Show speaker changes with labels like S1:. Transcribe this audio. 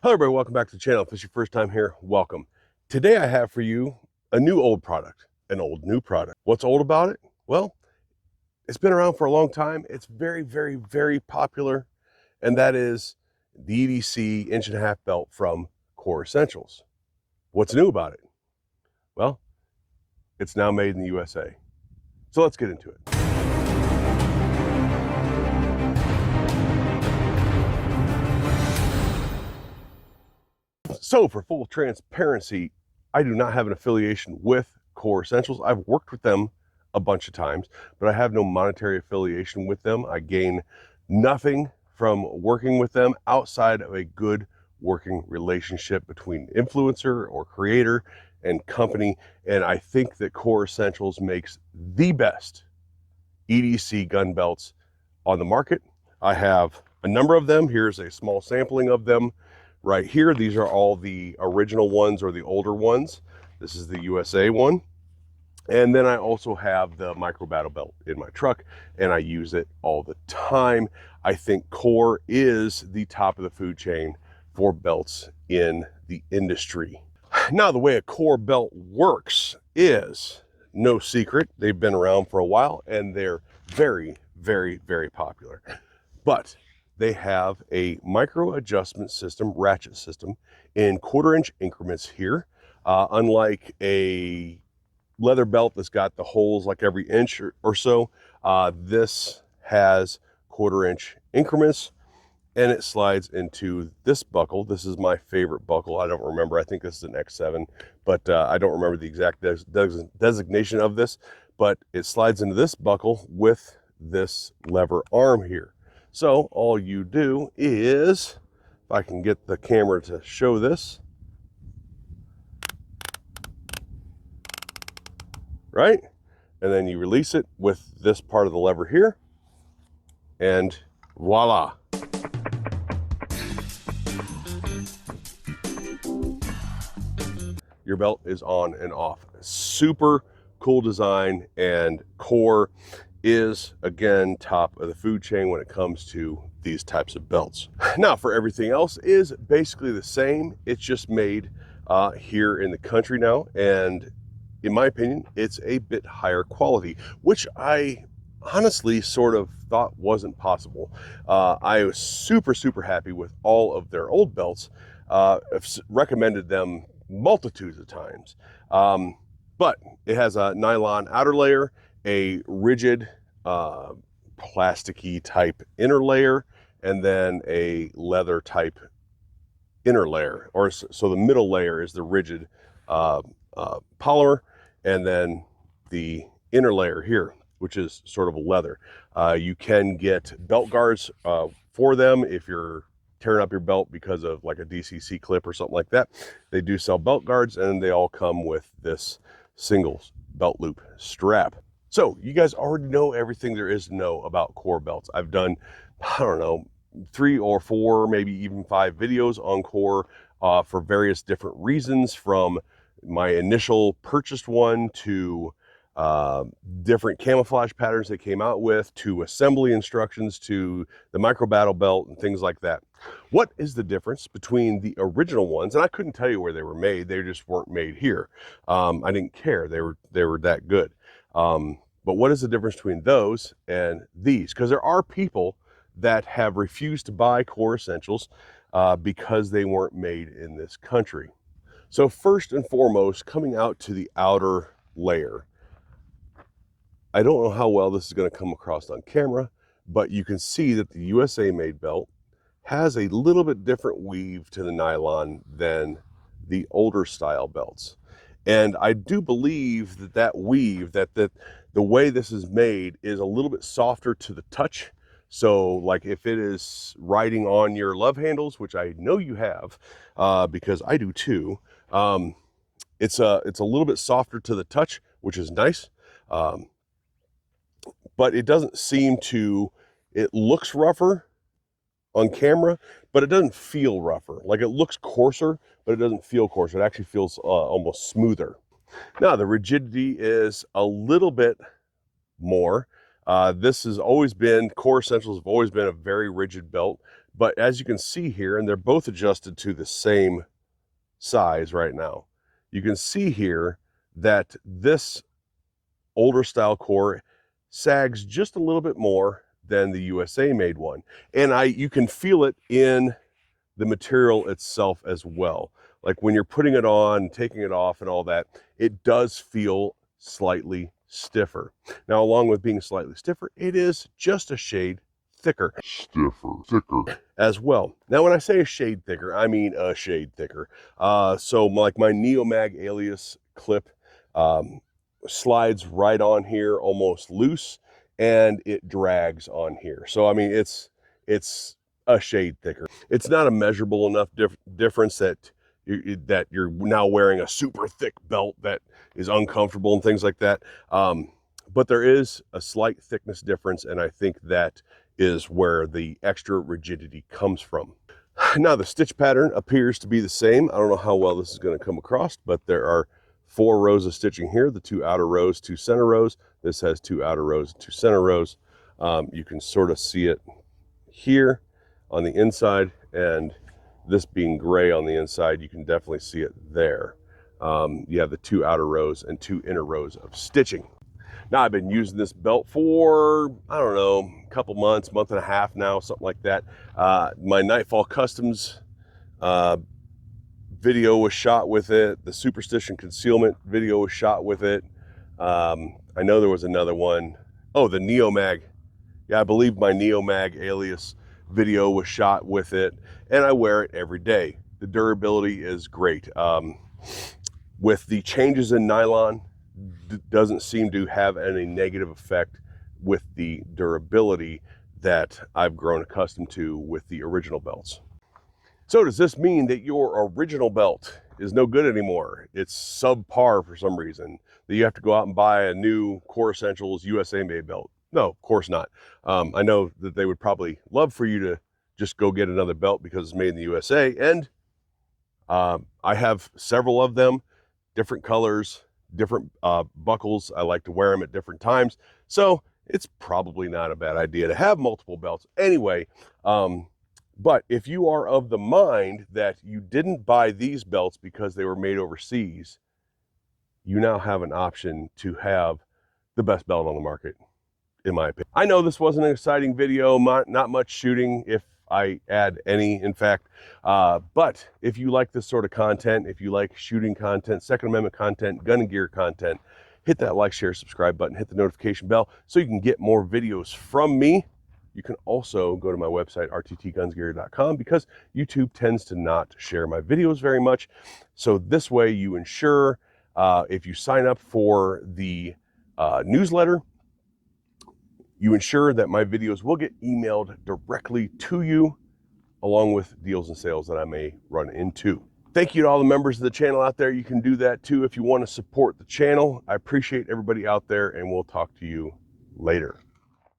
S1: Hello everybody, welcome back to the channel. If it's your first time here, welcome. Today I have for you a new old product, an old new product. What's old about it? Well, it's been around for a long time. It's very, very, very popular, and that is the EDC 1.5-inch belt from Core Essentials. What's new about it? Well, it's now made in the USA. So let's get into it. So for full transparency, I do not have an affiliation with Core Essentials. I've worked with them a bunch of times, but I have no monetary affiliation with them. I gain nothing from working with them outside of a good working relationship between influencer or creator and company. And I think that Core Essentials makes the best EDC gun belts on the market. I have a number of them. Here's a small sampling of them right here. These are all the original ones or the older ones. This is the USA one. And then I also have the micro battle belt in my truck, and I use it all the time. I think Core is the top of the food chain for belts in the industry. Now, the way a Core belt works is no secret. They've been around for a while, and they're very, very, very popular. But they have a micro adjustment system, ratchet system, in 1/4-inch increments here. Unlike a leather belt that's got the holes like every inch or so, this has 1/4-inch increments, and it slides into this buckle. This is my favorite buckle. I don't remember. I think this is an X7, but I don't remember the exact designation of this, but it slides into this buckle with this lever arm here. So all you do is, if I can get the camera to show this, right? And then you release it with this part of the lever here, and voila. Your belt is on and off. Super cool design, and Core is, again, top of the food chain when it comes to these types of belts. Now, for everything else is basically the same. It's just made here in the country now, and in my opinion, it's a bit higher quality, which I honestly sort of thought wasn't possible. I was super, super happy with all of their old belts. I've recommended them multitudes of times. But it has a nylon outer layer, a rigid plasticky type inner layer, and then a leather type inner layer. Or so the middle layer is the rigid polymer, and then the inner layer here, which is sort of a leather. You can get belt guards for them if you're tearing up your belt because of like a DCC clip or something like that. They do sell belt guards, and they all come with this single belt loop strap. So you guys already know everything there is to know about Core belts. I've done, I don't know, 3 or 4, maybe even 5 videos on Core for various different reasons, from my initial purchased one to different camouflage patterns they came out with, to assembly instructions, to the micro battle belt and things like that. What is the difference between the original ones? And I couldn't tell you where they were made. They just weren't made here. I didn't care. They were that good. But what is the difference between those and these? Because there are people that have refused to buy Core Essentials because they weren't made in this country. So first and foremost, coming out to the outer layer, I don't know how well this is going to come across on camera, but you can see that the USA made belt has a little bit different weave to the nylon than the older style belts. And I do believe that that weave, that the way this is made is a little bit softer to the touch. So like if it is riding on your love handles, which I know you have, because I do too, it's a little bit softer to the touch, which is nice. But it doesn't seem to, it looks rougher on camera, but it doesn't feel rougher. Like it looks coarser, but it doesn't feel coarser. It actually feels almost smoother. Now the rigidity is a little bit more. This has always been, Core Essentials have always been a very rigid belt, But as you can see here, and they're both adjusted to the same size right now, you can see here that this older style core sags just a little bit more than the USA made one. And you can feel it in the material itself as well. Like when you're putting it on, taking it off and all that, it does feel slightly stiffer. Now, along with being slightly stiffer, it is just a shade thicker. Thicker as well. Now, when I say a shade thicker, I mean a shade thicker. So like my Neomag Alias clip slides right on here almost loose, and it drags on here. So I mean, it's a shade thicker. It's not a measurable enough difference that you're now wearing a super thick belt that is uncomfortable and things like that. But there is a slight thickness difference, and I think that is where the extra rigidity comes from. Now, the stitch pattern appears to be the same. I don't know how well this is going to come across, but there are 4 rows of stitching here, the 2 outer rows, 2 center rows. This has 2 outer rows, 2 center rows. You can sort of see it here on the inside, and this being gray on the inside, you can definitely see it there. You have the 2 outer rows and 2 inner rows of stitching. Now, I've been using this belt for, I don't know, a couple months, month and a half now, something like that. My Nightfall Customs video was shot with it. The Superstition Concealment video was shot with it. I know there was another one. Oh, the Neomag. Yeah, I believe my Neomag Alias video was shot with it, and I wear it every day. The durability is great. With the changes in nylon, doesn't seem to have any negative effect with the durability that I've grown accustomed to with the original belts. So does this mean that your original belt is no good anymore? It's subpar for some reason, that you have to go out and buy a new Core Essentials USA made belt? No, of course not. I know that they would probably love for you to just go get another belt because it's made in the USA, and I have several of them, different colors, different buckles. I like to wear them at different times, so it's probably not a bad idea to have multiple belts anyway. But if you are of the mind that you didn't buy these belts because they were made overseas, you now have an option to have the best belt on the market, in my opinion. I know this wasn't an exciting video, not much shooting, if I add any, in fact. But if you like this sort of content, if you like shooting content, Second Amendment content, gun and gear content, hit that like, share, subscribe button, hit the notification bell so you can get more videos from me. You can also go to my website, rttgunsgear.com, because YouTube tends to not share my videos very much. So this way you ensure, if you sign up for the newsletter, you ensure that my videos will get emailed directly to you, along with deals and sales that I may run into. Thank you to all the members of the channel out there. You can do that too if you want to support the channel. I appreciate everybody out there, and we'll talk to you later.